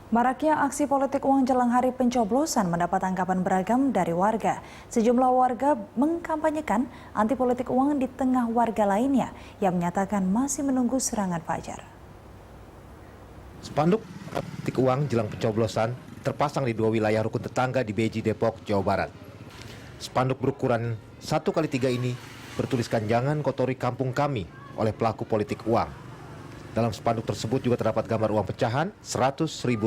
Maraknya aksi politik uang jelang hari pencoblosan mendapat tanggapan beragam dari warga. Sejumlah warga mengkampanyekan anti politik uang di tengah warga lainnya yang menyatakan masih menunggu serangan fajar. Spanduk politik uang jelang pencoblosan terpasang di dua wilayah rukun tetangga di Beji, Depok, Jawa Barat. Spanduk berukuran 1x3 ini bertuliskan "Jangan kotori kampung kami" oleh pelaku politik uang. Dalam spanduk tersebut juga terdapat gambar uang pecahan Rp100.000.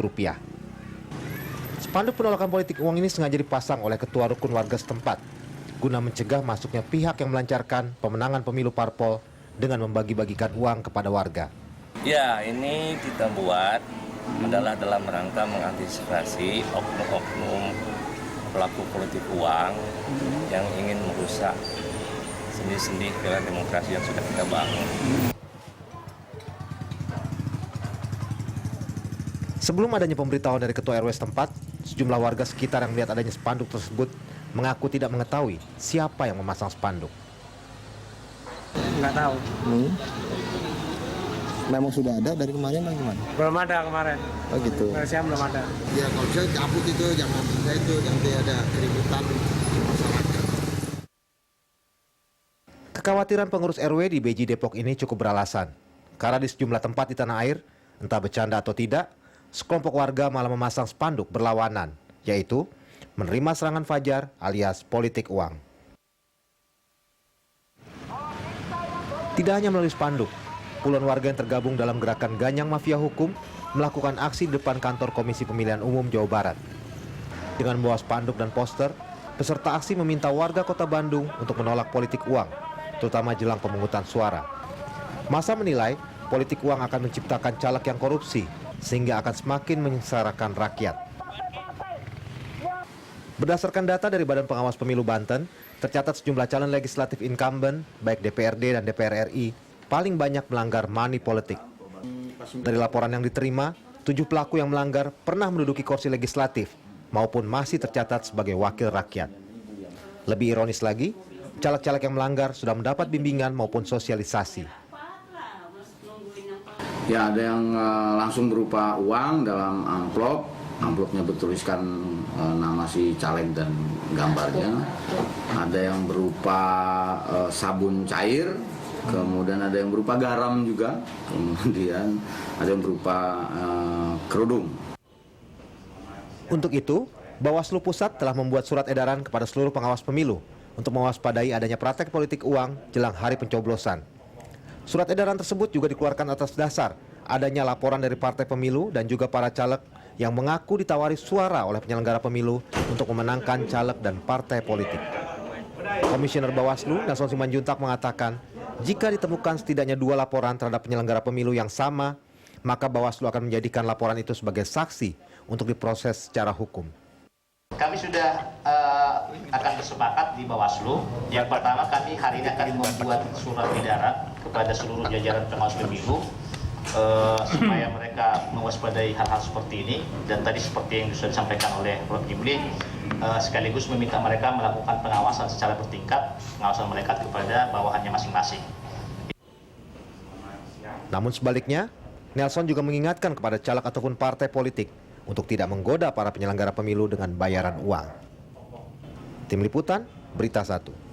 Spanduk penolakan politik uang ini sengaja dipasang oleh ketua rukun warga setempat guna mencegah masuknya pihak yang melancarkan pemenangan pemilu parpol dengan membagi-bagikan uang kepada warga. Ya, ini kita buat adalah dalam rangka mengantisipasi oknum-oknum pelaku politik uang yang ingin merusak sendi-sendi pilar demokrasi yang sudah kita bangun. Sebelum adanya pemberitahuan dari ketua RW setempat, sejumlah warga sekitar yang melihat adanya spanduk tersebut mengaku tidak mengetahui siapa yang memasang spanduk. Nggak tahu. Memang sudah ada dari kemarin atau gimana? Belum ada kemarin. Oh gitu. Siang belum ada. Ya kalau bisa cabut itu, jangan ada keributan masyarakat. Kekhawatiran pengurus RW di Beji, Depok ini cukup beralasan. Karena di sejumlah tempat di tanah air, entah bercanda atau tidak, sekelompok warga malah memasang spanduk berlawanan, yaitu menerima serangan fajar alias politik uang. Tidak hanya melalui spanduk, puluhan warga yang tergabung dalam gerakan Ganyang Mafia Hukum melakukan aksi di depan kantor Komisi Pemilihan Umum Jawa Barat. Dengan membawa spanduk dan poster, peserta aksi meminta warga Kota Bandung untuk menolak politik uang, terutama jelang pemungutan suara. Massa menilai politik uang akan menciptakan caleg yang korupsi, sehingga akan semakin menyengsarakan rakyat. Berdasarkan data dari Badan Pengawas Pemilu Banten, tercatat sejumlah calon legislatif incumbent, baik DPRD dan DPR RI, paling banyak melanggar money politik. Dari laporan yang diterima, 7 pelaku yang melanggar pernah menduduki kursi legislatif, maupun masih tercatat sebagai wakil rakyat. Lebih ironis lagi, caleg-caleg yang melanggar sudah mendapat bimbingan maupun sosialisasi. Ya, ada yang langsung berupa uang dalam amplop, amplopnya bertuliskan nama si caleg dan gambarnya. Ada yang berupa sabun cair, kemudian ada yang berupa garam juga, kemudian ada yang berupa kerudung. Untuk itu, Bawaslu Pusat telah membuat surat edaran kepada seluruh pengawas pemilu untuk mewaspadai adanya praktek politik uang jelang hari pencoblosan. Surat edaran tersebut juga dikeluarkan atas dasar adanya laporan dari partai pemilu dan juga para caleg yang mengaku ditawari suara oleh penyelenggara pemilu untuk memenangkan caleg dan partai politik. Komisioner Bawaslu, Nelson Simanjuntak mengatakan, jika ditemukan setidaknya 2 laporan terhadap penyelenggara pemilu yang sama, maka Bawaslu akan menjadikan laporan itu sebagai saksi untuk diproses secara hukum. Kami sudah akan bersepakat di Bawaslu. Yang pertama, kami hari ini akan membuat surat edaran kepada seluruh jajaran pengawas pemilu supaya mereka mewaspadai hal-hal seperti ini. Dan tadi seperti yang sudah disampaikan oleh Prof. Gimli, sekaligus meminta mereka melakukan pengawasan secara bertingkat, pengawasan melekat kepada bawahannya masing-masing. Namun sebaliknya, Nelson juga mengingatkan kepada caleg ataupun partai politik untuk tidak menggoda para penyelenggara pemilu dengan bayaran uang. Tim Liputan, Berita 1.